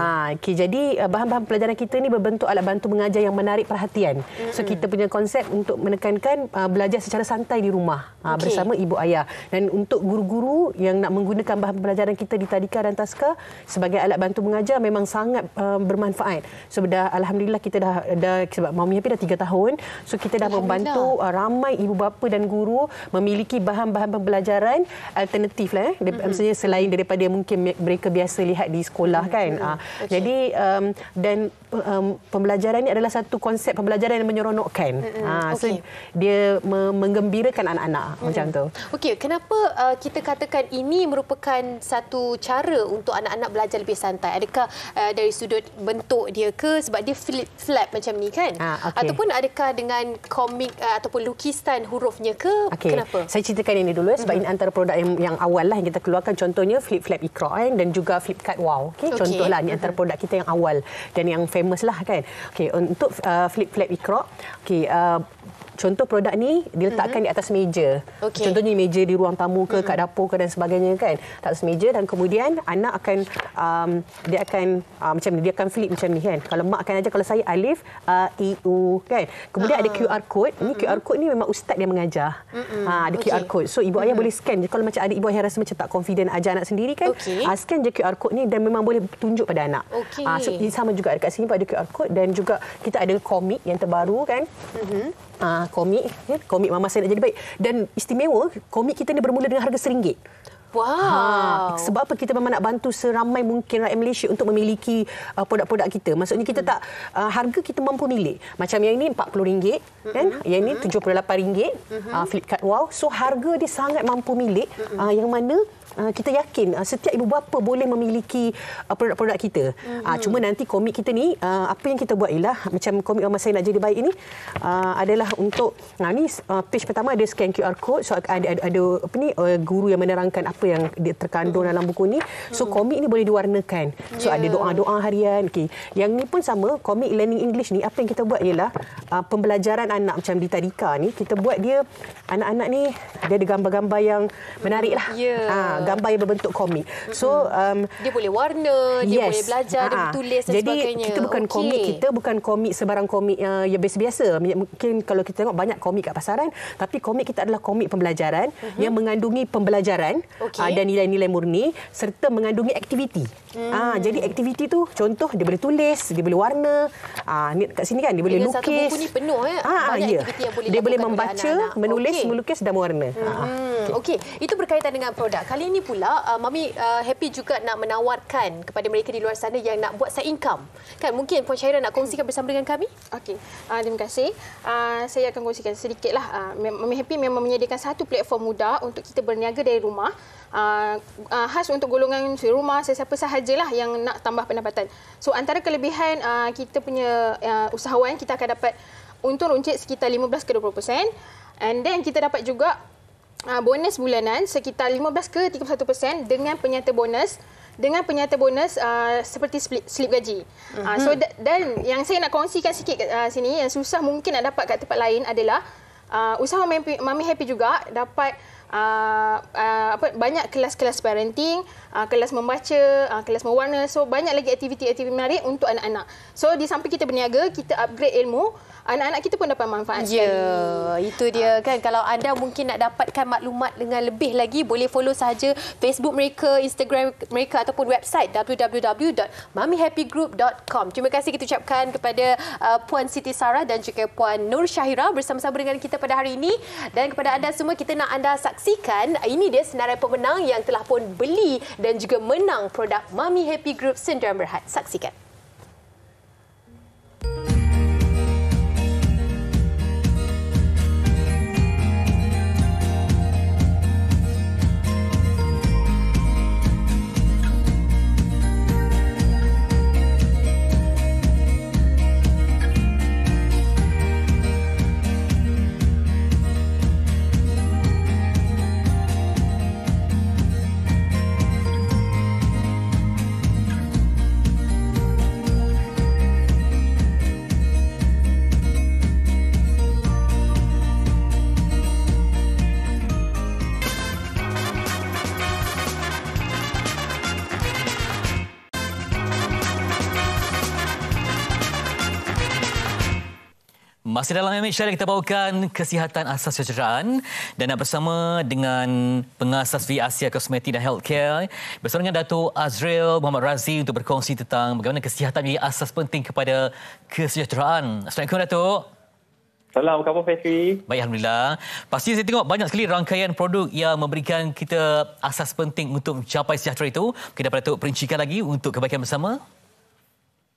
Jadi bahan-bahan pelajaran kita ni berbentuk alat bantu mengajar yang menarik perhatian. So kita punya konsep untuk menekankan belajar secara santai di rumah bersama ibu ayah. Dan untuk guru-guru yang nak menggunakan bahan pelajaran kita di tadika dan taska sebagai alat bantu mengajar memang sangat bermanfaat. So alhamdulillah kita dah sebab Mami Happy dah 3 tahun. So kita dah membantu ramai ibu bapa dan guru memiliki bahan-bahan pembelajaran alternatif lah. Maksudnya selain daripada mungkin mereka biasa lihat di sekolah kan. Jadi dan pembelajaran ini adalah satu konsep pembelajaran yang menyeronokkan. So dia menggembirakan anak-anak macam tu. Okey, kenapa kita katakan ini merupakan satu cara untuk anak-anak belajar lebih santai? Adakah dari sudut bentuk dia ke sebab dia flap macam ni kan? Ataupun adakah dengan komik ataupun lukisan hurufnya ke? Kenapa? Saya ceritakan ini dulu sebab ini antara produk yang awal lah yang kita keluarkan, contohnya Flip Flap Iqra dan juga Flipkart Wow. Contohlah ini antara produk kita yang awal dan yang famous lah kan. Untuk Flip Flap Iqra, contoh produk ni diletakkan di atas meja. Contohnya meja di ruang tamu ke, kat dapur ke dan sebagainya kan. Atas meja dan kemudian anak akan dia akan macam ni, dia akan flip macam ni kan. Kalau mak akan ajar, kalau saya alif, a, i, u kan. Kemudian ada QR code. Ini QR code ni memang ustaz yang mengajar. Ada QR code. So ibu ayah boleh scan je. Kalau macam ada ibu ayah rasa macam tak confident ajar anak sendiri kan, scan je QR code ni dan memang boleh tunjuk pada anak. So sama juga dekat sini ada QR code dan juga kita ada komik yang terbaru kan. Komik Mama Saya Nak Jadi Baik. Dan istimewa, komik kita ni bermula dengan harga RM1. Wow. Sebab apa? Kita memang nak bantu seramai mungkin rakyat Malaysia untuk memiliki produk-produk kita. Maksudnya kita tak harga kita mampu milik. Macam yang ini RM40 kan? Yang ini RM78. Flipkart Wow. So harga dia sangat mampu milik, yang mana kita yakin setiap ibu bapa boleh memiliki produk-produk kita. Cuma nanti komik kita ni, apa yang kita buat ialah macam komik Mama Saya Nak Jadi Baik ini adalah untuk ni page pertama ada scan QR code. So ada apa ni, guru yang menerangkan apa yang dia terkandung dalam buku ni. So komik ni boleh diwarnakan. So ada doa-doa harian. Yang ni pun sama, komik Learning English ni, apa yang kita buat ialah pembelajaran anak macam di tadika ni, kita buat dia anak-anak ni dia ada gambar-gambar yang menarik lah. Gambar yang berbentuk komik. So dia boleh warna, dia boleh belajar, dia boleh tulis dan jadi, sebagainya. Kita bukan komik, kita bukan komik sebarang komik yang biasa-biasa. Mungkin kalau kita tengok banyak komik kat pasaran, tapi komik kita adalah komik pembelajaran yang mengandungi pembelajaran dan nilai-nilai murni serta mengandungi aktiviti. Jadi aktiviti tu contoh dia boleh tulis, dia boleh warna. Ni kat sini kan dia boleh lukis. Satu buku ni penuh banyak aktiviti yang boleh dia boleh dilakukan membaca, oleh anak-anak. menulis, melukis dan mewarna. Okey, itu berkaitan dengan produk. Kali ini pula Mami Happy juga nak menawarkan kepada mereka di luar sana yang nak buat side income. Kan mungkin Puan Syairah nak kongsikan bersama dengan kami? Okey. Terima kasih. Saya akan kongsikan sedikitlah. Mami Happy memang menyediakan satu platform mudah untuk kita berniaga dari rumah. Khas untuk golongan rumah, sesiapa sahajalah yang nak tambah pendapatan. So antara kelebihan kita punya usahawan, kita akan dapat untung runcit sekitar 15 ke 20%. And then kita dapat juga bonus bulanan sekitar 15 ke 31% dengan penyata bonus seperti slip gaji. So dan yang saya nak kongsikan sikit kat sini yang susah mungkin nak dapat kat tempat lain adalah usaha Mami Happy juga dapat banyak kelas-kelas parenting, kelas membaca, kelas mewarna. So banyak lagi aktiviti-aktiviti menarik untuk anak-anak. So di samping kita berniaga, kita upgrade ilmu, anak-anak kita pun dapat manfaat sekali. Itu dia kan. Kalau anda mungkin nak dapatkan maklumat dengan lebih lagi, boleh follow sahaja Facebook mereka, Instagram mereka ataupun website www.mamihappygroup.com. Terima kasih kita ucapkan kepada Puan Siti Sarah dan juga Puan Nur Syahira bersama-sama dengan kita pada hari ini. Dan kepada anda semua, kita nak anda saksikan ini dia senarai pemenang yang telah pun beli dan juga menang produk Mami Happy Group Sendirian Berhad. Saksikan. Masih dalam MH yang kita bawakan kesihatan asas sejahteraan dan nak bersama dengan pengasas V Asia Kosmetik dan Healthcare bersama dengan Dato' Azril Muhammad Razi untuk berkongsi tentang bagaimana kesihatan menjadi asas penting kepada kesejahteraan. Assalamualaikum Dato'. Salam, apa khabar Fetri? Baik, Alhamdulillah. Pasti saya tengok banyak sekali rangkaian produk yang memberikan kita asas penting untuk mencapai sejahtera itu. Mungkin dapat Dato' perincikan lagi untuk kebaikan bersama.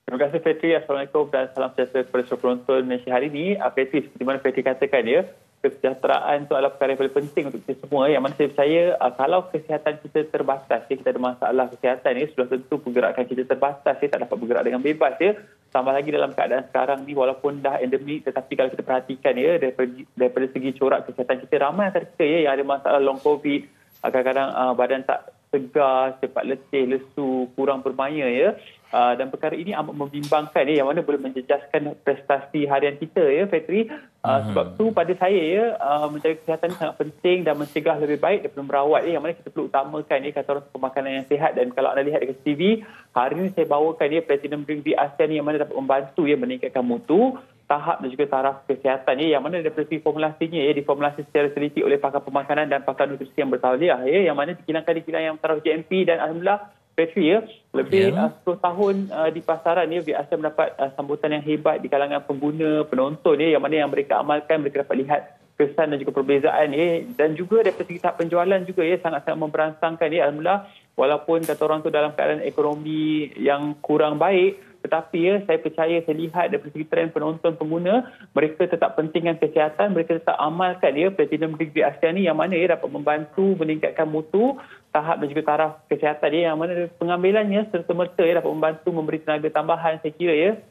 Terima kasih Fetri. Assalamualaikum dan salam sejahtera kepada seluruh penonton Malaysia hari ini. Fetri, seperti mana Fetri katakan ya, kesejahteraan itu adalah perkara yang paling penting untuk kita semua. Yang mana saya percaya kalau kesihatan kita terbatas, kita ada masalah kesihatan sudah tentu pergerakan kita terbatas, tak dapat bergerak dengan bebas ya. Tambah lagi dalam keadaan sekarang ni walaupun dah endemik, tetapi kalau kita perhatikan ya daripada segi corak kesihatan kita, ramai antara kita ya yang ada masalah long COVID, kadang-kadang badan tak tegar, cepat letih, lesu, kurang bermaya ya. Dan perkara ini amat membimbangkan yang mana boleh menjejaskan prestasi harian kita ya Fetri. Sebab tu pada saya ya menjaga kesihatan sangat penting dan mencegah lebih baik daripada merawat yang mana kita perlu utamakan kata orang pemakanan yang sihat. Dan kalau anda lihat dekat TV, hari ini saya bawakan Platinum Drink V Asia yang mana dapat membantu meningkatkan mutu, tahap dan juga taraf kesihatan yang mana daripada formulasinya diformulasi secara teliti oleh pakar pemakanan dan pakar nutrisi yang bertauliah yang mana dikilankan yang taraf GMP. Dan alhamdulillah Petri lebih 10 tahun di pasaran V Asia mendapat sambutan yang hebat di kalangan pengguna, penonton yang mana yang mereka amalkan, mereka dapat lihat kesan dan juga perbezaan dan juga daripada segi tahap penjualan juga sangat-sangat memberangsangkan alhamdulillah. Walaupun kata orang tu dalam keadaan ekonomi yang kurang baik, tetapi saya percaya, saya lihat daripada segi trend penonton, pengguna, mereka tetap pentingkan kesihatan, mereka tetap amalkan Platinum Drink V Asia ni yang mana dapat membantu meningkatkan mutu, tahap dan juga taraf kesihatan yang mana pengambilannya serta-merta dapat membantu memberi tenaga tambahan. Saya kira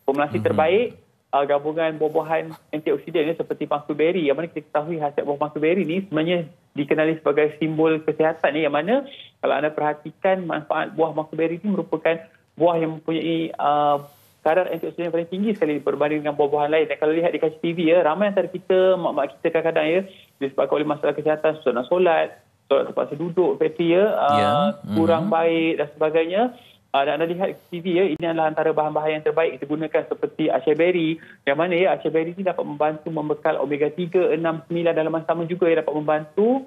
formulasi terbaik gabungan buah-buahan antioksidan seperti mangkuk beri yang mana kita ketahui khasiat buah mangkuk beri ni sebenarnya dikenali sebagai simbol kesihatan yang mana kalau anda perhatikan manfaat buah mangkuk beri ini merupakan buah yang mempunyai kadar antioksidan yang paling tinggi sekali berbanding dengan buah-buahan lain. Dan kalau lihat di kaca TV ramai antara kita, mak-mak kita kadang-kadang disebabkan oleh masalah kesihatan, susah nak solat terpaksa duduk, Petri kurang baik dan sebagainya. Dan anda lihat TV ini adalah antara bahan-bahan yang terbaik kita gunakan seperti acai beri yang mana acai beri ini dapat membantu membekal omega 3, 6, 9 dalam masa sama juga dapat membantu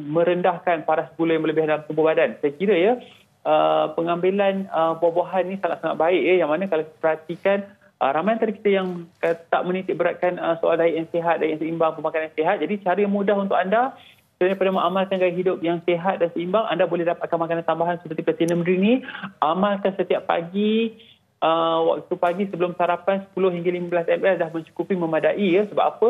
merendahkan paras gula yang berlebihan dalam tubuh badan. Saya kira pengambilan buah-buahan ini sangat-sangat baik yang mana kalau kita perhatikan ramai antara kita yang tak menitik beratkan soal diet yang sihat, diet yang seimbang, pemakanan yang sihat. Jadi cara yang mudah untuk anda daripada mengamalkan gaya hidup yang sihat dan seimbang, anda boleh dapatkan makanan tambahan seperti Platinum Drink ni. Amalkan setiap pagi, waktu pagi sebelum sarapan 10 hingga 15 ml dah mencukupi, memadai sebab apa?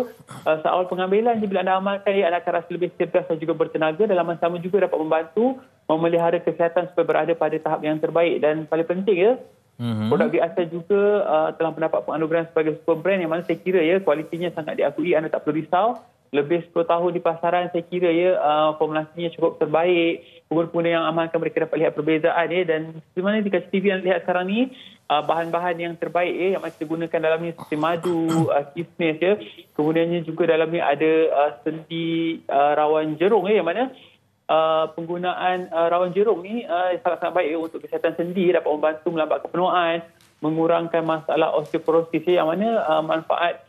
Seawal pengambilan bila anda amalkan anda akan rasa lebih cerdas dan juga bertenaga. Dalam masa sama juga dapat membantu memelihara kesihatan supaya berada pada tahap yang terbaik. Dan paling penting produk V Asia juga telah mendapat penganugerahan sebagai super brand yang mana saya kira kualitinya sangat diakui, anda tak perlu risau. Lebih 10 tahun di pasaran, saya kira formulasinya cukup terbaik. Pengguna-pengguna yang amalkan mereka dapat lihat perbezaan dan sebenarnya di kaca TV yang lihat sekarang ni bahan-bahan yang terbaik yang masih digunakan dalam ni seperti madu, kismis kemudiannya juga dalam ni ada sendi rawan jerung yang mana penggunaan rawan jerung ni sangat-sangat baik untuk kesihatan sendi, dapat membantu melambatkan penuaan, mengurangkan masalah osteoporosis yang mana manfaat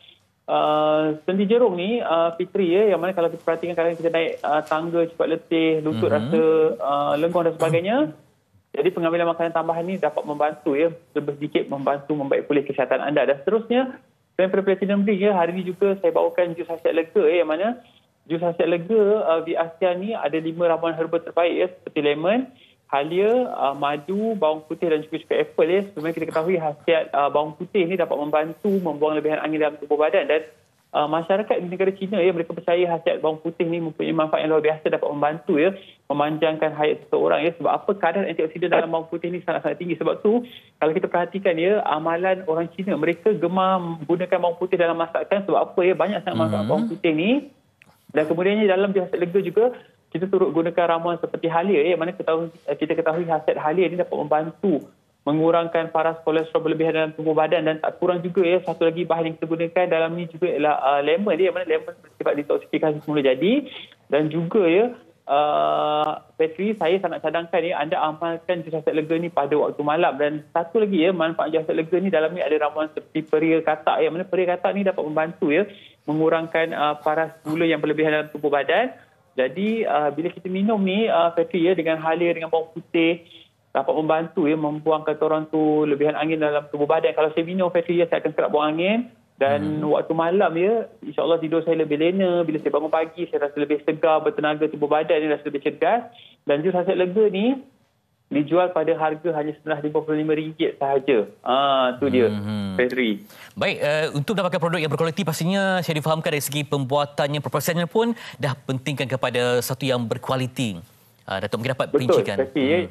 sendi jerung ni Fitri yang mana kalau kita perhatikan kadang kita naik tangga cepat letih, lutut rasa lenguh dan sebagainya. Jadi pengambilan makanan tambahan ni dapat membantu lebih sedikit membantu membaik pulih kesihatan anda. Dan seterusnya daripada Platinum Drink hari ini juga saya bawakan jus khasiat lega yang mana jus khasiat lega V Asia ni ada 5 ramuan herba terbaik seperti lemon, halia, madu, bawang putih dan juga apple. Sebenarnya kita ketahui khasiat bawang putih ni dapat membantu membuang lebihan angin dalam tubuh badan dan masyarakat di negara China mereka percaya khasiat bawang putih ni mempunyai manfaat yang luar biasa, dapat membantu memanjangkan hayat seseorang sebab apa? Kadar antioksidan dalam bawang putih ni sangat-sangat tinggi. Sebab tu kalau kita perhatikan amalan orang Cina, mereka gemar menggunakan bawang putih dalam masakan sebab apa? Banyak sangat manfaat bawang putih ni. Dan kemudiannya dalam khasiat lega juga kita turut gunakan ramuan seperti halia mana kita ketahui khasiat halia ini dapat membantu mengurangkan paras kolesterol berlebihan dalam tubuh badan. Dan tak kurang juga satu lagi bahan yang kita gunakan dalam ni juga ialah lemon yang mana lemon bersifat detoksifikasi semula jadi dan juga Petri, saya sangat cadangkan anda amalkan jus hasad lega ni pada waktu malam. Dan satu lagi manfaat jus hasad lega ni dalam ni ada ramuan seperti peria katak. Yang mana peria katak ni dapat membantu mengurangkan paras gula yang berlebihan dalam tubuh badan. Jadi bila kita minum ni Petri dengan halia dengan bawang putih dapat membantu membuang kotoran tu lebihan angin dalam tubuh badan. Kalau saya minum Petri saya akan kerap buang angin. Dan waktu malam insyaAllah tidur saya lebih lena. Bila saya bangun pagi, saya rasa lebih segar, bertenaga, tubuh badan ni rasa lebih cergas. Dan jus hasad lega ni dijual pada harga hanya RM155 sahaja. Tu dia, Petri. Baik, untuk mendapatkan produk yang berkualiti pastinya saya difahamkan dari segi pembuatannya, prosesnya pun dah pentingkan kepada satu yang berkualiti. Datuk mungkin dapat perincikan. Betul,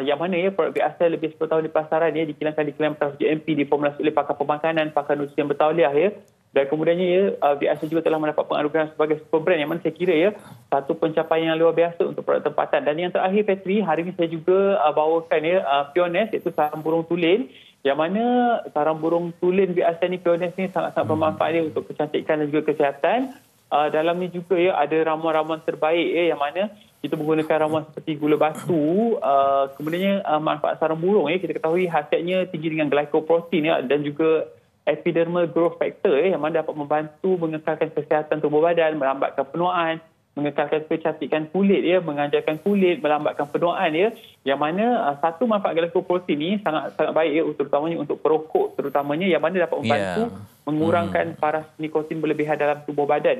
yang mana produk BASL lebih 10 tahun di pasaran dikilangkan di Kelan Bertaraf GMP, diformulasi oleh pakar pemakanan, pakar nutrisi yang bertauliah dan kemudiannya BASL juga telah mendapat penganugeraan sebagai super brand yang mana saya kira satu pencapaian yang luar biasa untuk produk tempatan. Dan yang terakhir Petri, hari ini saya juga bawakan Pioness, iaitu sarang burung tulen, yang mana sarang burung tulen BASL ni, Pioness ni sangat-sangat bermanfaat untuk kecantikan dan juga kesihatan. Dalam ni juga ada ramuan-ramuan terbaik yang mana kita menggunakan ramuan seperti gula batu. Kemudiannya manfaat sarang burung kita ketahui khasiatnya tinggi dengan glycoprotein dan juga epidermal growth factor yang mana dapat membantu mengekalkan kesihatan tubuh badan, melambatkan penuaan, mengekalkan kecantikan kulit mengajarkan kulit, melambatkan penuaan yang mana satu manfaat glycoprotein ni sangat baik terutamanya untuk perokok terutamanya, yang mana dapat membantu mengurangkan paras nikotin berlebihan dalam tubuh badan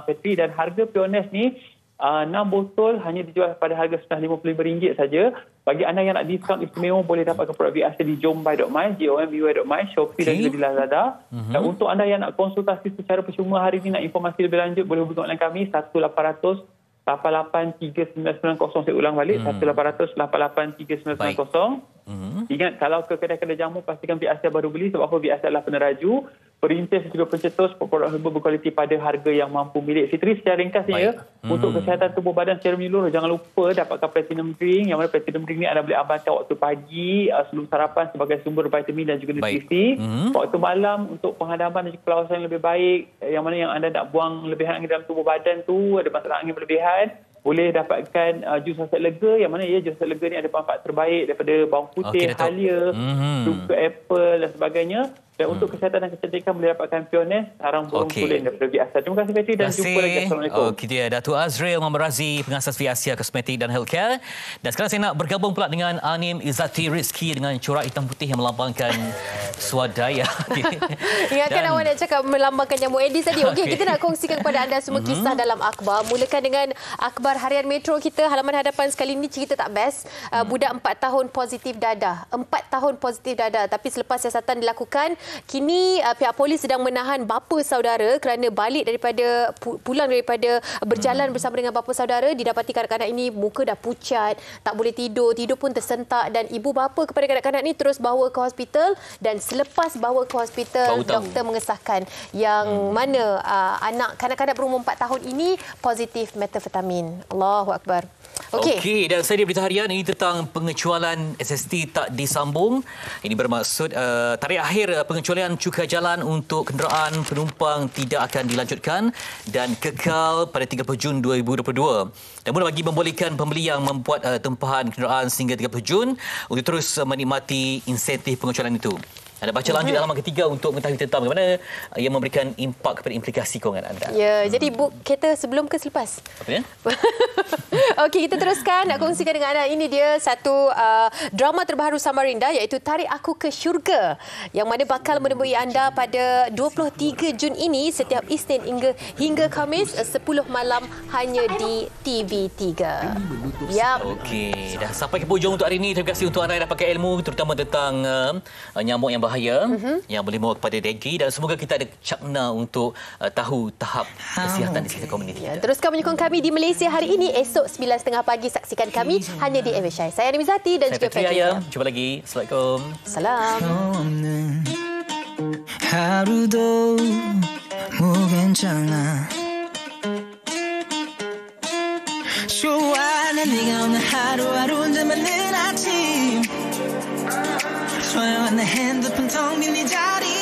Petri. Dan harga Pioness ni 6 botol hanya dijual pada harga RM155 saja. Bagi anda yang nak diskaun istimewa, boleh dapatkan produk BASL di jombai.my, jomby.my, Shopee dan juga di Lazada. Dan untuk anda yang nak konsultasi secara percuma hari ini, nak informasi lebih lanjut, boleh hubungi online kami 1800 883990. Saya ulang balik, 1800 883990. Ingat, kalau ke kedai-kedai jamu, pastikan BASL baru beli, sebab apa BASL adalah peneraju, perintis dan juga pencetus produk herba berkualiti pada harga yang mampu milik. Fitri, secara ringkasnya untuk kesihatan tubuh badan secara menyeluruh, jangan lupa dapatkan Platinum Drink, yang mana Platinum Drink ni anda boleh amalkan waktu pagi sebelum sarapan sebagai sumber vitamin dan juga nutrisi. Waktu malam untuk penghadapan dan juga pengawasan yang lebih baik, yang mana yang anda nak buang lebihan angin dalam tubuh badan tu, ada masalah angin berlebihan, boleh dapatkan jus hasad lega, yang mana jus hasad lega ni ada manfaat terbaik daripada bawang putih, halia, juga apple dan sebagainya. Dan untuk kesihatan dan kecantikan boleh dapatkan Pioness, sarang burung tulen daripada BASL. Terima kasih Petri dan jumpa lagi. Assalamualaikum. Dia Datuk Azril Muhammad Razi, pengasas Viasia Kosmetik dan Healthcare. Dan sekarang saya nak bergabung pula dengan Anim Izzati Rizki dengan corak hitam putih yang melambangkan swadaya. Ingatkan awak nak cakap melambangkan nyamuk Aedes tadi. Okey, kita nak kongsikan kepada anda semua kisah dalam akhbar. Mulakan dengan akhbar harian Metro kita. Halaman hadapan sekali ini cerita tak best. Budak 4 tahun positif dadah. 4 tahun positif dadah. Tapi selepas siasatan dilakukan, kini pihak polis sedang menahan bapa saudara kerana pulang daripada berjalan bersama dengan bapa saudara. Didapati kanak-kanak ini muka dah pucat, tak boleh tidur pun tersentak, dan ibu bapa kepada kanak-kanak ini terus bawa ke hospital. Dan selepas bawa ke hospital, doktor mengesahkan yang mana kanak-kanak berumur 4 tahun ini positif metafetamin. Allahu Akbar. Okey, dan saya di berita harian ini tentang pengecualian SST tak disambung. Ini bermaksud tarikh akhir pengecualian cukai jalan untuk kenderaan penumpang tidak akan dilanjutkan dan kekal pada 30 Jun 2022. Namun bagi membolehkan pembeli yang membuat tempahan kenderaan sehingga 30 Jun untuk terus menikmati insentif pengecualian itu. Anda baca lanjut halaman ketiga untuk mengetahui tentang bagaimana ia memberikan impak kepada implikasi kewangan anda. Ya, jadi kereta sebelum ke selepas? Apa ya? Okey, kita teruskan nak kongsikan dengan anda. Ini dia satu drama terbaru Samarinda, iaitu Tarik Aku ke Syurga, yang mana bakal menemui anda pada 23 Jun ini setiap Isnin hingga Khamis 10 malam hanya di TV3. Yap. Okey, dah sampai ke hujung untuk hari ini. Terima kasih untuk anda yang dapatkan ilmu terutama tentang nyamuk yang bahaya yang boleh membawa kepada dengki, dan semoga kita ada cakna untuk tahu tahap kesihatan di sekitar komuniti kita. Teruskan menyokong kami di Malaysia hari ini, esok 9.30 pagi saksikan kami hanya di MSI. Saya Anim Izzati dan juga Petri. Jumpa lagi. Assalamualaikum. Salam. 하루도 뭐 괜찮아 좋아 난 네가 오늘 하루하루 혼자만은 아침 조용한 내 핸드폰 텅 빈 네 자리